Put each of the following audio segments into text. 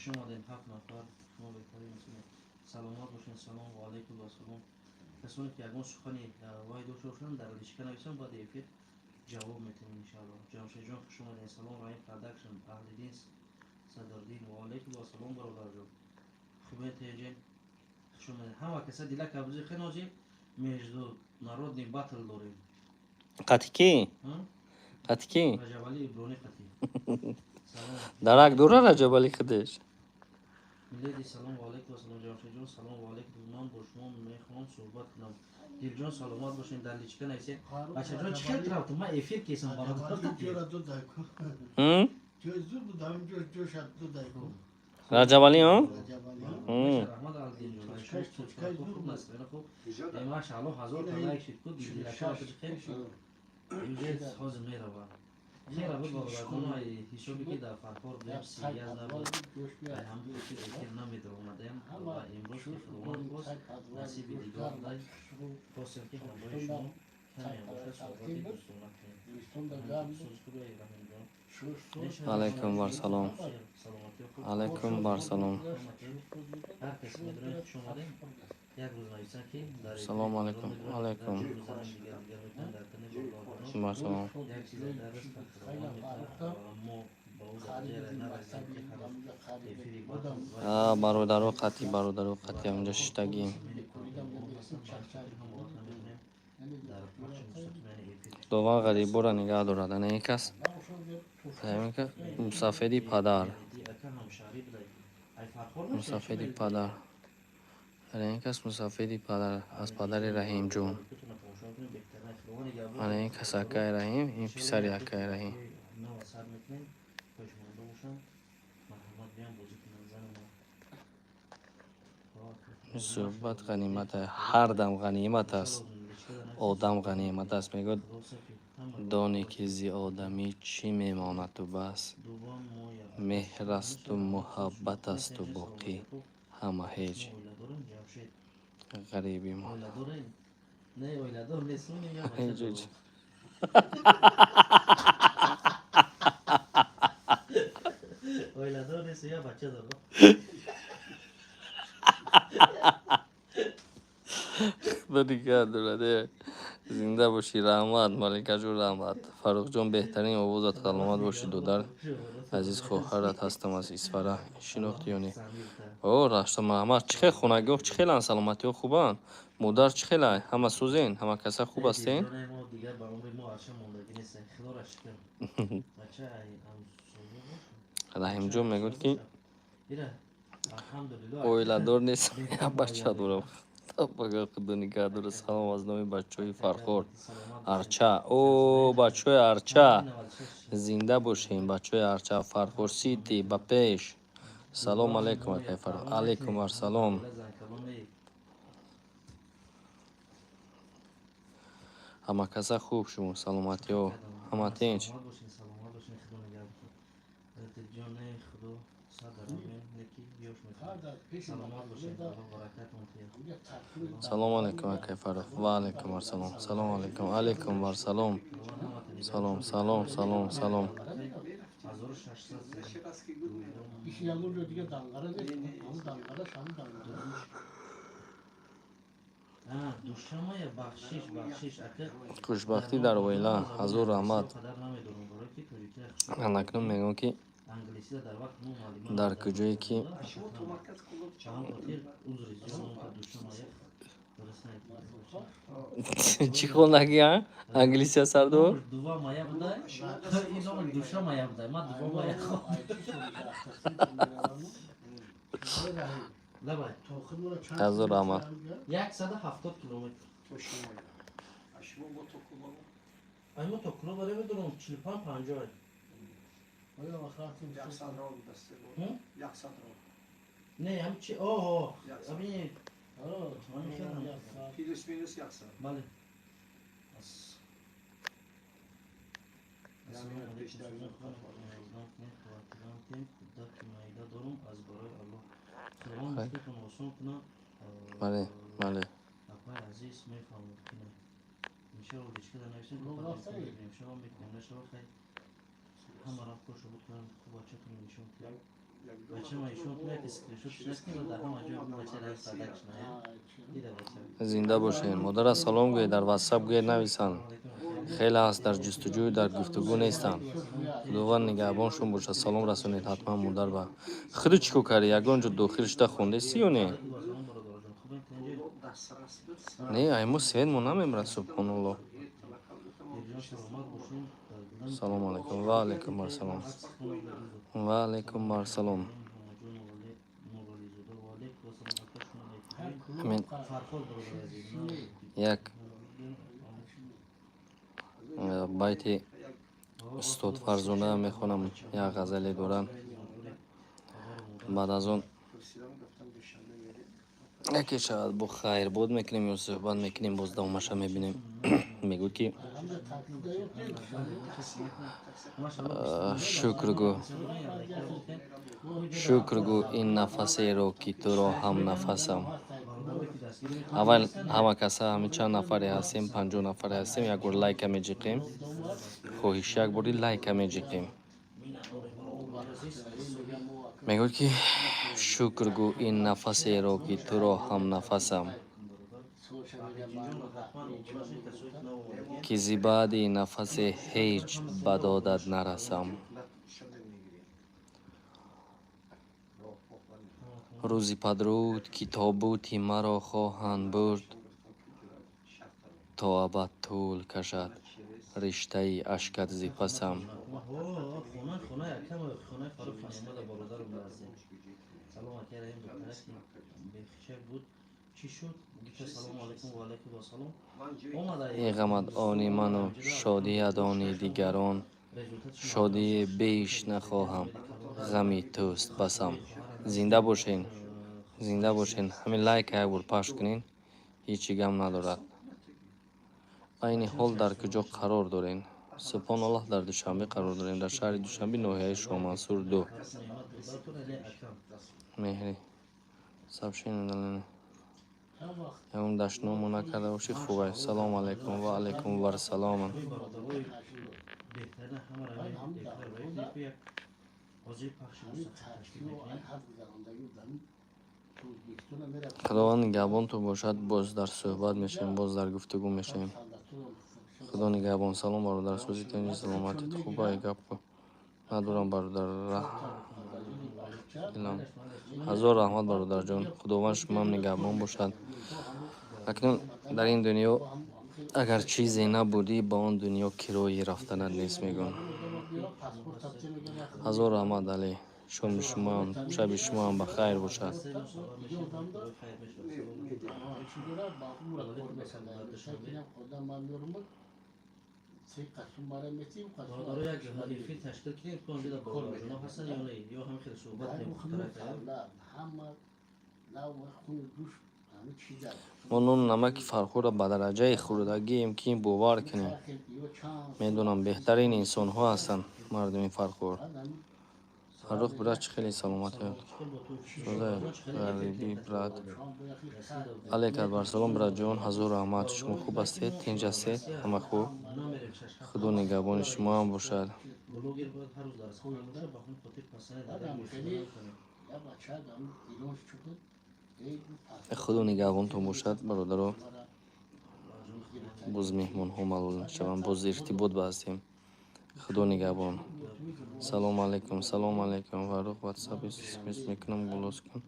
خوش آمدین 7 نفر شما بهترین می‌تونید سلامت باشین. سلام و علیکم و سلام. کسانی که اگه سخنی وای دو شوشن در لیشکن نویسن بعد افید جواب میتونیم ان شاء الله. جمشید جان خوش آمدین. سلام رحیم پرداکشن اهل دین صدردین و علیکم و سلام برادر جان. خوبه تیجین خوش آمدین. همه کسا دیلا کابوزی خنوزی между народный батл داریم. قطی کی؟ قطی کی؟ رجب علی ابرانی قطی. سلام. درک دوره رجب علی خودش. میلادی سلام و علیکم و سلام. جمشید جان سلام و علیکم. من با شما میخوام صحبت کنم. دیر جان سلامت باشین. در لیچکن هستین. بچه جان چی خیلی رفت من افیر کیسم برادر. زود بودم جو شد دو دایکو. رجب علی ها؟ رحمت الدین جان. شما چطور خوب نستین خوب. ماشاءالله هزار تا لایک شد کد دیگه لکه خیلی شد. اینجا حاضر میره با. خیر بود برادر جان. حسابی که در فرخور بیم سیاز نبود. هم فکر نمی‌دار اومدیم و امروز که خداوند باز نصیب دیدار داد خواستم که همراه شما کمی باشه صحبتی دوستانه کنیم. سوز خوبه رحیم جان. علیکم بر سلام. علیکم بر سلام. هر کس می‌دونه خوش اومدین. یک روز نویسن که در سلام علیکم. علیکم بر سلام. یک چیز درست خداوند می‌کنه ما با او درجه نرسیم که برادر و قطی برادر و قطی همونجا ششتگیم. دوان غریب را نگاه دارد نه کس همین که مسافری پدر مسافری پدر این کس مسافری پدر از پدر رحیم جون این کس اکای رحیم این پسر اکای رحیم صحبت غنیمت هر دم غنیمت است آدم غنیمت است میگه دانی که زی آدمی چی میماند و بس مهر است و محبت است و باقی همه هیچ غریبی ما هیچ اویلادور نیست یا بچه دارم خدا دیگر دارده زنده باشی رحمت مالکه جور رحمت فاروق جان بهترین آوازت سلامت باشی دودر عزیز خواهرت هستم از اسفره شناختی یعنی او راشته محمد چه خونگی چه خیلی سلامتی و خوبن مادر چه خیلی همه سوزین همه کسا خوب هستین ما دیگر به عمر ما عرشه موندگی نیست خدا را شکر بچه رحیم جان میگوید که الحمدلله اویلادور نیست یا بچه دارم بگه خدا نگه داره سلام از نام بچه های فرخور ارچه او بچه های ارچه زنده باشین بچه های ارچه فرخور سیتی با پیش سلام علیکم فرخور علیکم السلام همه کسا خوب شما سلامتی ها همه تینچ سلام علیکم فرخ و علیکم السلام سلام علیکم علیکم و سلام سلام سلام سلام سلام خوشبختی در ویلا حضور رحمت انکنون میگم که در کجایی که چی خون نگی ها؟ انگلیسی ها سردو؟ دوبا مایا بوده اینو دوشا مایا بوده ما دوبا مایا خود لبای حضور رحمت 170 کیلومتر اما تو کلو برای میدونم 45 50 نه هم چی اوه همین پیلوس مینوس 100 بله بله بله عزیز میفهمم میشه دیگه نمیشه میشه همه را خوش بود کنم خوب بچه‌تون نشون بچه ما ایشون میاد اسکرینشوتش نکنه و در همه جا بچه را صدقش نه دیده بچه زنده باشین. مادر سلام گوی، در واتساپ گوی نویسن. خیلی هست در جستجو در گفتگو نیستن. خداوند نگهبانشون باشه. سلام رسونید حتما مادر با خیلی چیکو کردی یگان جو داخلش تا خونده سی و نه سلام برادر جان خوبه اینجا نه ایمو سوید مو نمیمرد سبحان الله. جان سلامت باشین سلام علیکم و علیکم السلام و علیکم السلام. همین فرخود برادر عزیز یک بیت استاد فرزانه میخونم. یک غزلی دارن. بعد از اون یکی شاید با خیر بود میکنیم یا صحبت میکنیم باز دومش میبینیم. میگو که شکر گو این نفسی رو که تو را هم نفسم. اول همه کسا همه چند نفری هستیم 50 نفری هستیم یک بار لایک میجیقیم. خواهش یک باری لایک میجیقیم. میگو که شکر گو این نفسی رو که تو را هم نفسم. که زی بعد نفس هیچ بدادت نرسم. روزی پدرود که تابوتی مرا خواهند برد تا ابد طول کشد رشته اشکت زی پسم. خونه یکم خونه فاروق محمد برادر ملازم سلام علیکم بخیر بود چی شد میگه سلام علیکم و علیکم السلام اومد ای غمت آنی من و شادی ادانی دیگران. شادی بیش نخواهم غمی توست بسم. زنده باشین. زنده باشین. همین لایک یک بار پخش کنین. هیچی غم ندارد. این حال در کجا قرار دارین؟ سبحان الله در دوشنبه قرار دارین. در شهر دوشنبه ناحیه شاه منصور 2 مهری سبشین دلنه اون دشنامو نکرده باشی خوبه. سلام علیکم و علیکم و سلام. خداوند نگهبان تو باشد. باز در صحبت میشیم باز در گفتگو میشیم. خدا نگهبان. سلام برادر سوزی تنجی سلامتت خوبه گپ کو ندارم برادر هزار رحمت برادر جان. خداوند شما هم نگهبان باشد. اکنون در این دنیا اگر چیزی نبودی با آن دنیا کرایی رفتنت نیست میگن. هزار رحمت علی. شام شما هم شب شما هم بخیر باشد. برای یک حلیفی تشکیل کنیم که اونجا در برادر جناب هستن یا نه یا هم خیلی صحبت ما نون نمک فرخور به درجه خوردگی امکین باور کنیم. میدونم بهترین انسان ها هستن مردم فرخور. فرخ برات خیلی سلامت هست. شده غریبی برات علیکم بر سلام برات جان. هزار رحمت. شما خوب هستید؟ تنج هستید؟ همه خوب؟ خدا نگهبان شما هم باشد. خدا نگهبان تو باشد برادر. باز مهمان ها معلوم شوند باز ارتباط بستیم. خدا نگهبان. سلام علیکم. سلام علیکم. فرخ واتساپ اسمس میکنم گلاس کن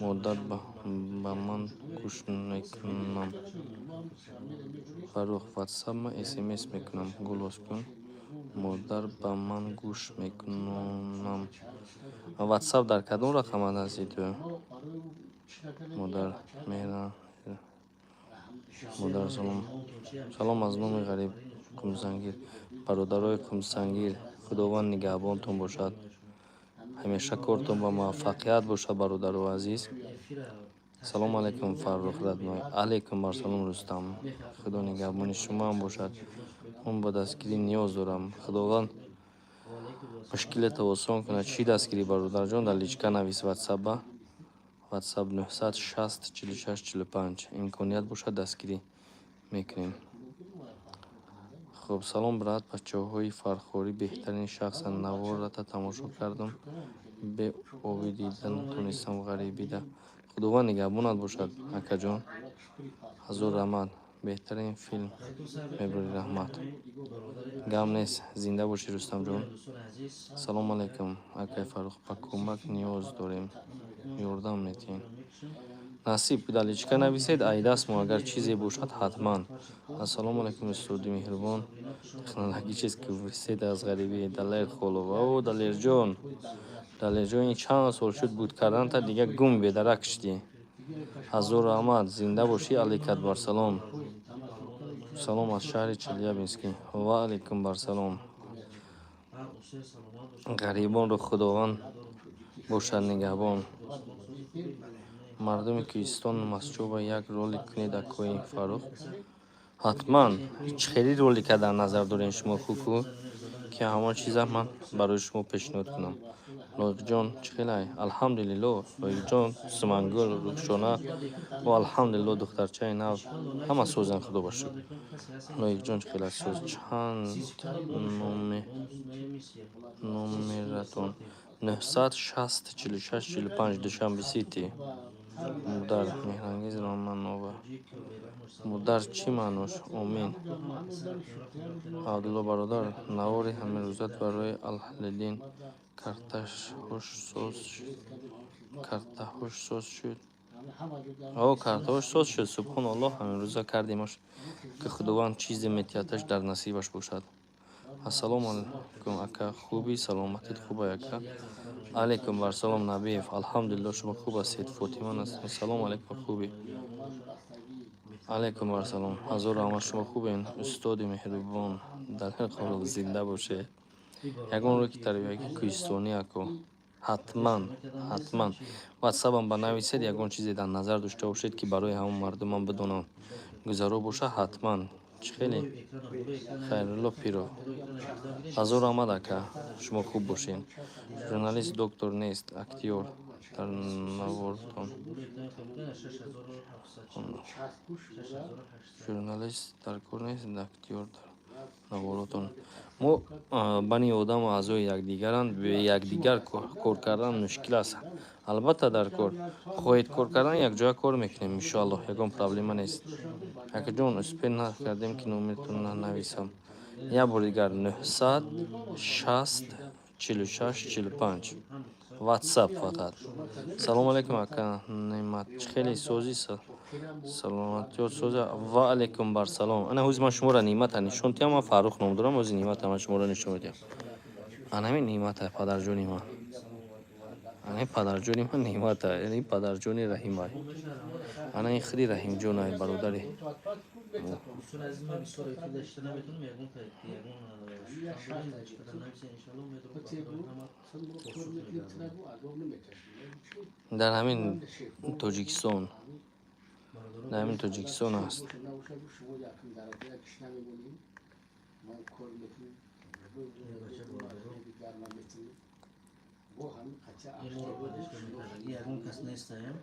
مدت با من گوش نکنم. فرخ واتساپ ما اسمس میکنم گلاس کن مادر با من گوش میکنم. واتساپ در کدوم رقم هستی تو؟ مادر میرا مادر سلام. سلام از نام غریب قمسنگیر. برادرای قمسنگیر خداوند نگهبانتون باشد. همیشه کارتون با موفقیت باشد برادر عزیز. سلام علیکم فرخ ردنای. علیکم بر سلام رستم. خدا نگهبان شما هم باشد. من با دستگیری نیاز دارم. خداوند مشکلت آسان کنه. چی دستگیری برادر جان؟ در لیچکا نویس واتساپ واتساپ 960 46 45 امکانیت باشد دستگیری میکنیم. خب سلام برات بچه های فرخوری بهترین شخص نوار را تماشا کردم. бе оби дидан тонистам ғарибида. Худованд нигоҳбонат бошад акаҷон. ҳазор раҳмат. беҳтарин филм мебарӣ. раҳмат. гам нест. зинда бошӣ рустамҷон. салому алайкум акай Фаррух. ба кӯмак ниёз дорем. ёрдам метиҳем. насиб даличка нависед айдаст мо агар чизе бошад ҳатман. ассалому алайкум устоди меҳрубон. технология чист ки висед аз ғарибӣ. далер холов. о далерҷон. далерҷон ин чанд сол шуд буд карданта дига гум бедарак шидӣ. ҳазор раҳмат. зинда бошӣ аликат барсалом. салом аз шаҳри челябинский. ва алайкум барсалом. ғарибонро худованд бошад нигаҳбон. мардуми кӯҳистон масчуба як ролик кунед акои Фаррух. ҳатман. чӣ хеле ролика дар назар дорем шумо хуку ки ҳамон чиза ман барои шумо пешниҳод кунам. лоиқҷон чӣ хелай? алҳамдулилло. лоиқҷон сумангул рӯхшона ва алҳамдулилло духтарчаи нав ҳама созанд худо ба шукр. лоиқҷон чӣ хелай соз? чанд номератон? 960 46 45 душанби сити. мудар меҳрангез романова. мудар чӣ маънош? омин. абдулло бародар навори ҳамирӯзат барои аҳлидин картаҳош соз шуд. о картаҳош соз шуд. субҳоналлоҳ. ҳамирӯза кардимаш ки худованд чизе метиҳадаш дар насибаш бошад. ассалому алайкум ака. хубӣ? саломатит хубай ака? алайкум барсалом набиев. алҳамдулилло шумо хуб ҳастед? фотима настин. салому алайкум. хубӣ? алайкум барсалом. ҳазор раҳмат. шумо хубен? устоди меҳрубон. далер холов. зинда бошед. ягон уроки тарбиягии кӯҳистонӣ ако. ҳатман. ҳатман. ватсабам ба нависед ягон чизе дар назар дошта бошед ки барои ҳамон мардумам бидонам гузаро боша. ҳатман. чӣ хеле? хайрулло пиров. ҳазор раҳмат ака. шумо хуб бошед. журналист доктор нест актёр дар наворотон. журналист дар кор нест актёр дар наворотон. мо бани одаму аъзои якдигаранд. бе якдигар кор кардан мушкил аст. албатта дар кор хоҳед кор кардан якҷоя кор мекунем иншоаллоҳ. ягон проблема нест. акаҷон успеҳ накардем ки номератон нанависам. як бори дигар 960 46 45 ватсап фақат. салому алайкум ака неъмат. чӣ хеле созиса? саломатиёт соза. ва алайкум барсалом. ана ҳози ман шуморо неъмата нишон диҳам. ман Фаррух ном дорам. ҳози неъмата ман шуморо нишон медиҳам. анамин неъмата падарҷони ман. ана падарҷони ман неъмата. яъни падарҷони раҳимай. ана ин худи раҳимҷонай бародари. дар ҳамин тоҷикистон. дар ҳамин тоҷикистон аст. ягон кас нестаям.